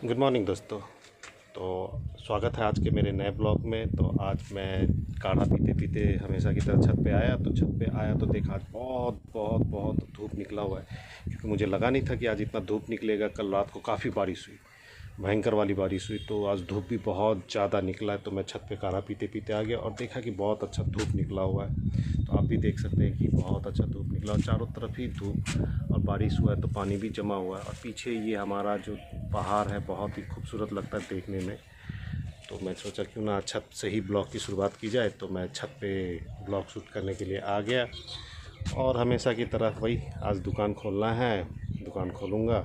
Good morning दोस्तों। तो स्वागत है आज के मेरे नए ब्लॉग में। तो आज मैं काढ़ा पीते पीते हमेशा की तरह छत पे आया। तो छत पे आया तो देखा आज बहुत बहुत बहुत धूप निकला हुआ है, क्योंकि मुझे लगा नहीं था कि आज इतना धूप निकलेगा। कल रात को काफ़ी बारिश हुई, भयंकर वाली बारिश हुई, तो आज धूप भी बहुत ज़्यादा निकला है। तो मैं छत पे काढ़ा पीते पीते आ गया और देखा कि बहुत अच्छा धूप निकला हुआ है। तो आप भी देख सकते हैं कि बहुत अच्छा धूप निकला और चारों तरफ ही धूप और बारिश हुआ है, तो पानी भी जमा हुआ है। और पीछे ये हमारा जो पहाड़ है बहुत ही खूबसूरत लगता है देखने में। तो मैं सोचा क्यों ना छत से ही ब्लॉग की शुरुआत की जाए। तो मैं छत पे ब्लॉग शूट करने के लिए आ गया और हमेशा की तरह वही आज दुकान खोलना है, दुकान खोलूँगा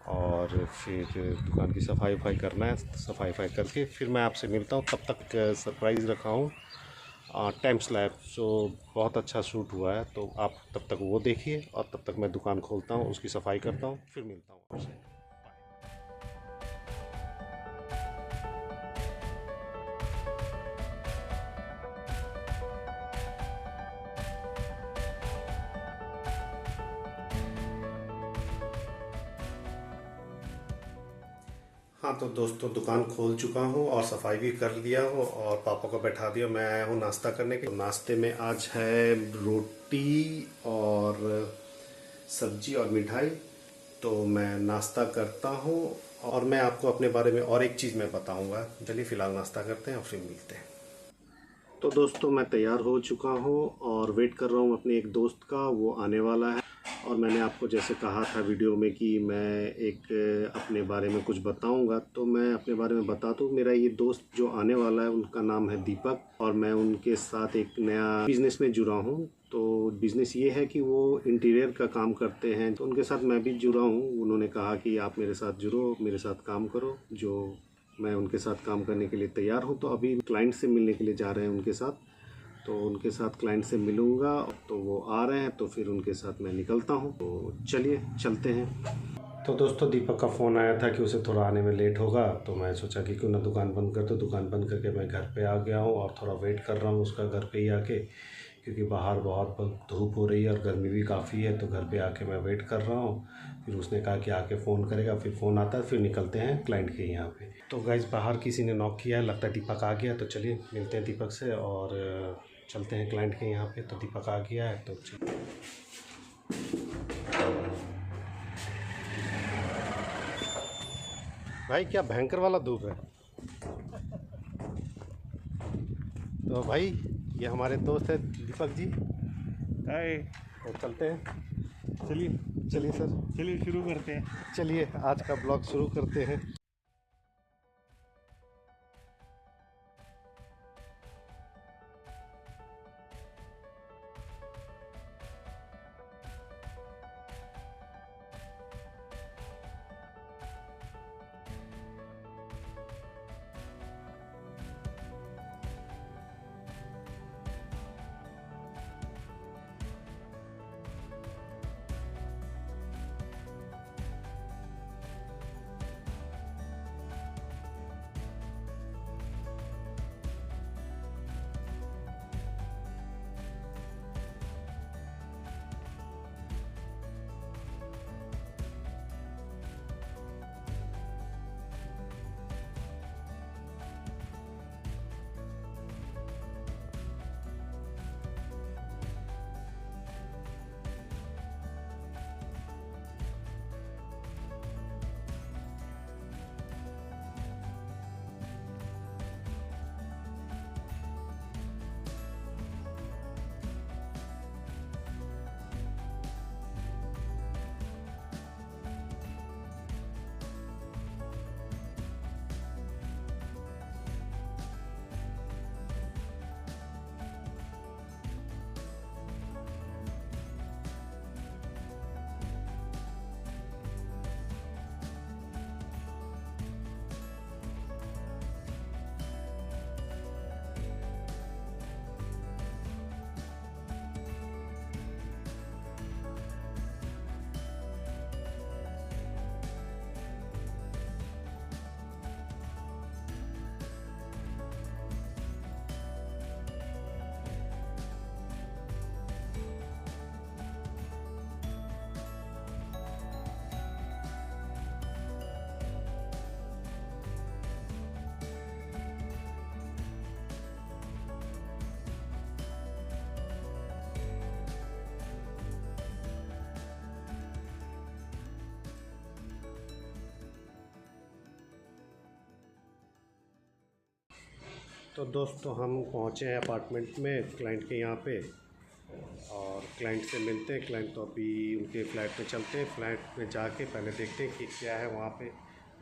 और फिर दुकान की सफाई वफाई करना है। सफाई वफाई करके फिर मैं आपसे मिलता हूँ। तब तक सरप्राइज़ रखा हूँ टाइम स्लैब, जो बहुत अच्छा शूट हुआ है। तो आप तब तक वो देखिए और तब तक मैं दुकान खोलता हूँ, उसकी सफाई करता हूँ, फिर मिलता हूँ आपसे। हाँ तो दोस्तों, दुकान खोल चुका हूँ और सफाई भी कर लिया हूँ और पापा को बैठा दिया। मैं आया हूँ नाश्ता करने के। तो नाश्ते में आज है रोटी और सब्जी और मिठाई। तो मैं नाश्ता करता हूँ और मैं आपको अपने बारे में और एक चीज़ मैं बताऊँगा। चलिए फ़िलहाल नाश्ता करते हैं और फिर मिलते हैं। तो दोस्तों, मैं तैयार हो चुका हूँ और वेट कर रहा हूँ अपने एक दोस्त का, वो आने वाला है। और मैंने आपको जैसे कहा था वीडियो में कि मैं एक अपने बारे में कुछ बताऊंगा, तो मैं अपने बारे में बता दूं। मेरा ये दोस्त जो आने वाला है उनका नाम है दीपक और मैं उनके साथ एक नया बिज़नेस में जुड़ा हूं। तो बिज़नेस ये है कि वो इंटीरियर का काम करते हैं, तो उनके साथ मैं भी जुड़ा हूँ। उन्होंने कहा कि आप मेरे साथ जुड़ो, मेरे साथ काम करो। जो मैं उनके साथ काम करने के लिए तैयार हूँ। तो अभी क्लाइंट से मिलने के लिए जा रहे हैं उनके साथ। तो उनके साथ क्लाइंट से मिलूँगा, तो वो आ रहे हैं तो फिर उनके साथ मैं निकलता हूँ। तो चलिए चलते हैं। तो दोस्तों, दीपक का फ़ोन आया था कि उसे थोड़ा आने में लेट होगा। तो मैं सोचा कि क्यों ना दुकान बंद कर दो। दुकान बंद करके मैं घर पे आ गया हूँ और थोड़ा वेट कर रहा हूँ उसका घर पे ही आके, क्योंकि बाहर बहुत धूप हो रही है और गर्मी भी काफ़ी है। तो घर पे आके मैं वेट कर रहा हूँ। फिर उसने कहा कि आके फ़ोन करेगा, फिर फ़ोन आता है, फिर निकलते हैं क्लाइंट के यहाँ पे। तो गाइस, बाहर किसी ने नॉक किया है, लगता है दीपक आ गया। तो चलिए मिलते हैं दीपक से और चलते हैं क्लाइंट के यहाँ पे। तो दीपक आ गया है, तो भाई क्या भयंकर वाला धूप है। तो भाई, ये हमारे दोस्त है दीपक जी। हाय। तो चलते हैं। चलिए चलिए सर, चलिए शुरू करते हैं। चलिए आज का ब्लॉग शुरू करते हैं। तो दोस्तों हम पहुँचे हैं अपार्टमेंट में क्लाइंट के यहाँ पे और क्लाइंट से मिलते हैं। क्लाइंट तो अभी उनके फ्लैट पे चलते हैं। फ्लैट में जाके पहले देखते हैं कि क्या है वहाँ पे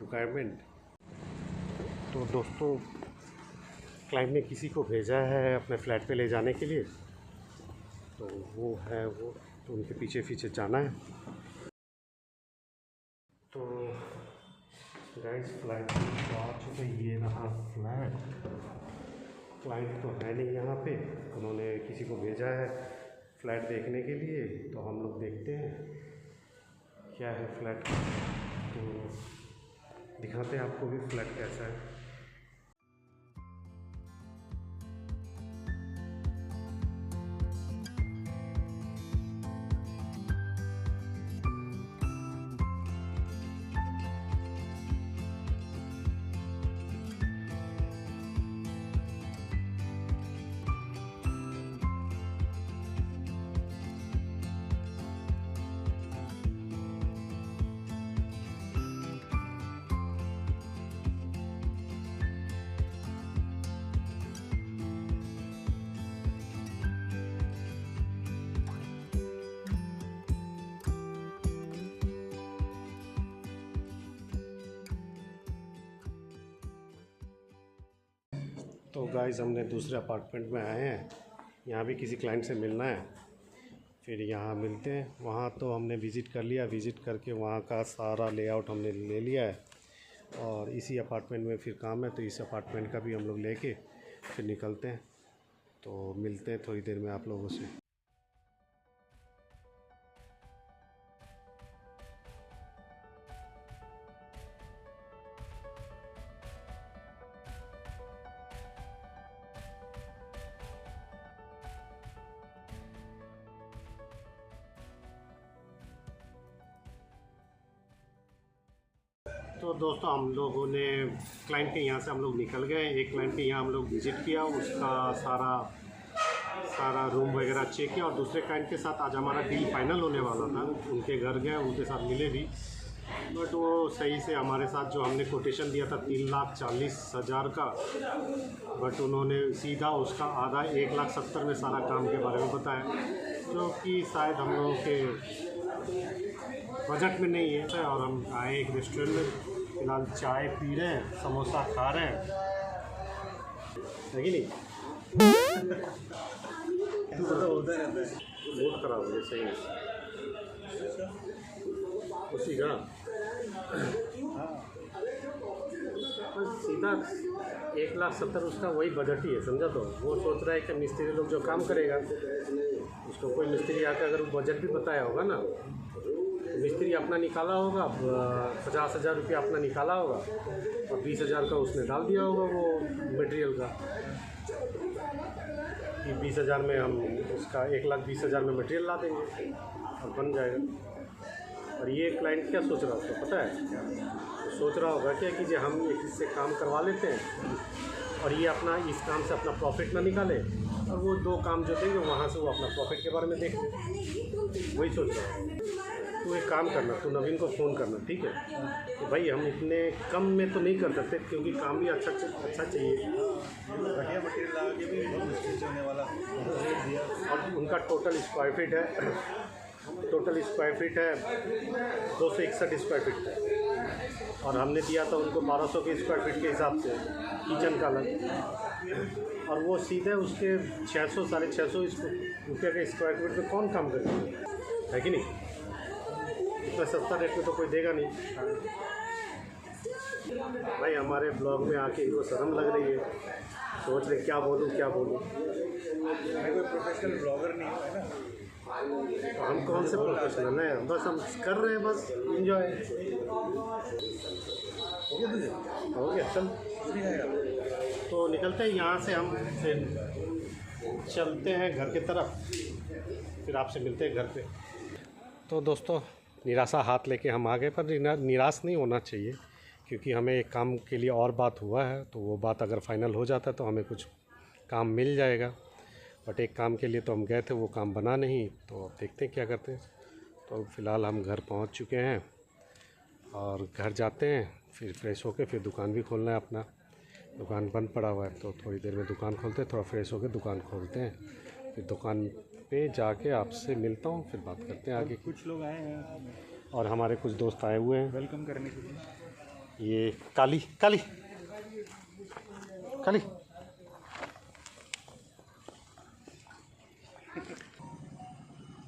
रिक्वायरमेंट। तो दोस्तों क्लाइंट ने किसी को भेजा है अपने फ्लैट पे ले जाने के लिए, तो वो तो उनके पीछे पीछे जाना है। तो गाइस फ्लैट आ चुके, ये रहा फ्लैट। क्लाइंट तो है नहीं यहाँ पे, उन्होंने किसी को भेजा है फ्लैट देखने के लिए। तो हम लोग देखते हैं क्या है फ्लैट, तो दिखाते हैं आपको भी फ्लैट कैसा है। तो गाइस हमने दूसरे अपार्टमेंट में आए हैं, यहाँ भी किसी क्लाइंट से मिलना है, फिर यहाँ मिलते हैं। वहाँ तो हमने विज़िट कर लिया, विज़िट करके वहाँ का सारा लेआउट हमने ले लिया है और इसी अपार्टमेंट में फिर काम है, तो इस अपार्टमेंट का भी हम लोग लेके फिर निकलते हैं। तो मिलते हैं थोड़ी देर में आप लोगों से। तो दोस्तों हम लोगों ने क्लाइंट के यहाँ से हम लोग निकल गए। एक क्लाइंट के यहाँ हम लोग विज़िट किया, उसका सारा रूम वगैरह चेक किया और दूसरे क्लाइंट के साथ आज हमारा डील फाइनल होने वाला था। उनके घर गए, उनके साथ मिले भी, बट वो सही से हमारे साथ जो हमने कोटेशन दिया था 3,40,000 का, बट उन्होंने सीधा उसका आधा 1,70,000 में सारा काम के बारे में बताया, जो कि शायद हम लोगों के बजट में नहीं है। और हम आए एक रेस्टोरेंट में, फिलहाल चाय पी रहे हैं, समोसा खा रहे हैं, है कि नहीं? मूड खराब हो गया सही है उसी का। सीधा 1,70,000 उसका वही बजट ही है, समझा। तो वो सोच रहा है कि मिस्त्री लोग जो काम करेगा, उसको कोई मिस्त्री आकर अगर वो बजट भी बताया होगा ना, मिस्त्री अपना निकाला होगा, 50,000 रुपया अपना निकाला होगा और 20,000 का उसने डाल दिया होगा वो मटेरियल का, कि 20,000 में हम उसका 1,20,000 में मटेरियल ला देंगे और बन जाएगा। और ये क्लाइंट क्या सोच रहा होगा पता है? तो सोच रहा होगा क्या कि जो हम इससे काम करवा लेते हैं और ये अपना इस काम से अपना प्रॉफिट ना निकाले, और वो 2 काम जो देंगे वहाँ से वो अपना प्रॉफिट के बारे में देख ले, वही सोच रहा है। तो एक काम करना, तो नवीन को फ़ोन करना, ठीक है? तो भाई हम इतने कम में तो नहीं कर सकते, क्योंकि काम भी अच्छा चाहिए, बढ़िया मटेरियल लगा के भी होने वाला। और उनका टोटल स्क्वायर फीट है 261 स्क्वायर फीट है, और हमने दिया था उनको 1200 के स्क्वायर फीट के हिसाब से किचन का अलग, और वो सीधे उसके 600 650 रुपये के स्क्वायर फीट में कौन काम करेगा, है कि नहीं? इतना सस्ता रेट में तो कोई देगा नहीं भाई। हमारे ब्लॉग में आके इनको शर्म लग रही है, सोच रहे क्या बोलूँ। मैं कोई प्रोफेशनल ब्लॉगर नहीं हूँ, है ना? तो हम कौन से प्रोफेशनल हैं, बस हम कर रहे हैं, बस एंजॉय। हो गया चल, तो निकलते हैं यहाँ से, हम फिर चलते हैं घर की तरफ, फिर आपसे मिलते हैं घर पे। तो दोस्तों निराशा हाथ लेके हम आ गए, पर निराश नहीं होना चाहिए, क्योंकि हमें एक काम के लिए और बात हुआ है, तो वो बात अगर फाइनल हो जाता है तो हमें कुछ काम मिल जाएगा। बट एक काम के लिए तो हम गए थे, वो काम बना नहीं, तो अब देखते हैं क्या करते हैं। तो फ़िलहाल हम घर पहुंच चुके हैं और घर जाते हैं, फिर फ्रेश होकर फिर दुकान भी खोलना है अपना। दुकान बंद पड़ा हुआ है, तो थोड़ी देर में दुकान खोलते हैं, थोड़ा फ्रेश होकर दुकान खोलते हैं, फिर दुकान पे जाके आपसे मिलता हूँ, फिर बात करते हैं आगे। कुछ लोग आए हैं और हमारे कुछ दोस्त आए हुए हैं वेलकम करने के लिए। ये काली काली काली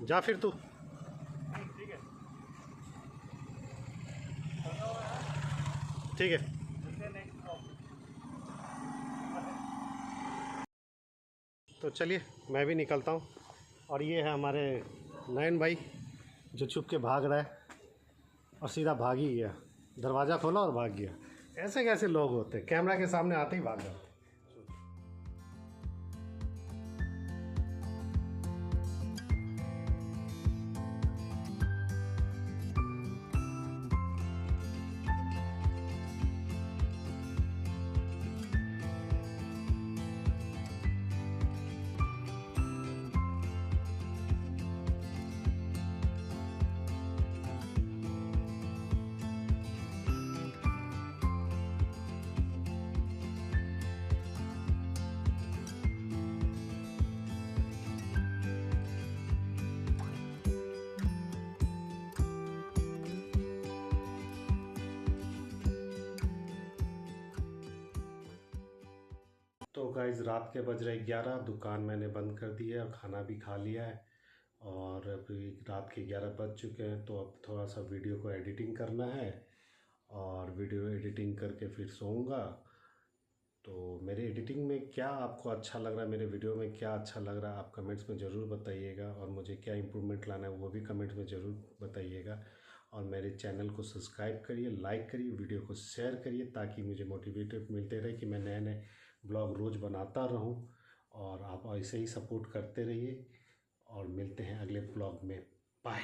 जा फिर तू। ठीक है। तो चलिए मैं भी निकलता हूँ। और ये है हमारे नयन भाई जो छुप के भाग रहा है और सीधा भाग ही गया, दरवाज़ा खोला और भाग गया। ऐसे कैसे लोग होते हैं, कैमरा के सामने आते ही भाग जाते हैं। तो गाइस रात के बज रहे 11, दुकान मैंने बंद कर दी है और खाना भी खा लिया है और अभी रात के 11 बज चुके हैं। तो अब थोड़ा सा वीडियो को एडिटिंग करना है और वीडियो एडिटिंग करके फिर सोऊंगा। तो मेरे एडिटिंग में क्या आपको अच्छा लग रहा है, मेरे वीडियो में क्या अच्छा लग रहा है, आप कमेंट्स में ज़रूर बताइएगा और मुझे क्या इम्प्रूवमेंट लाना है वो भी कमेंट्स में ज़रूर बताइएगा। और मेरे चैनल को सब्सक्राइब करिए, लाइक करिए, वीडियो को शेयर करिए ताकि मुझे मोटिवेटेड मिलते रहे कि मैं नए नए ब्लॉग रोज़ बनाता रहूं। और आप ऐसे ही सपोर्ट करते रहिए और मिलते हैं अगले ब्लॉग में। बाय।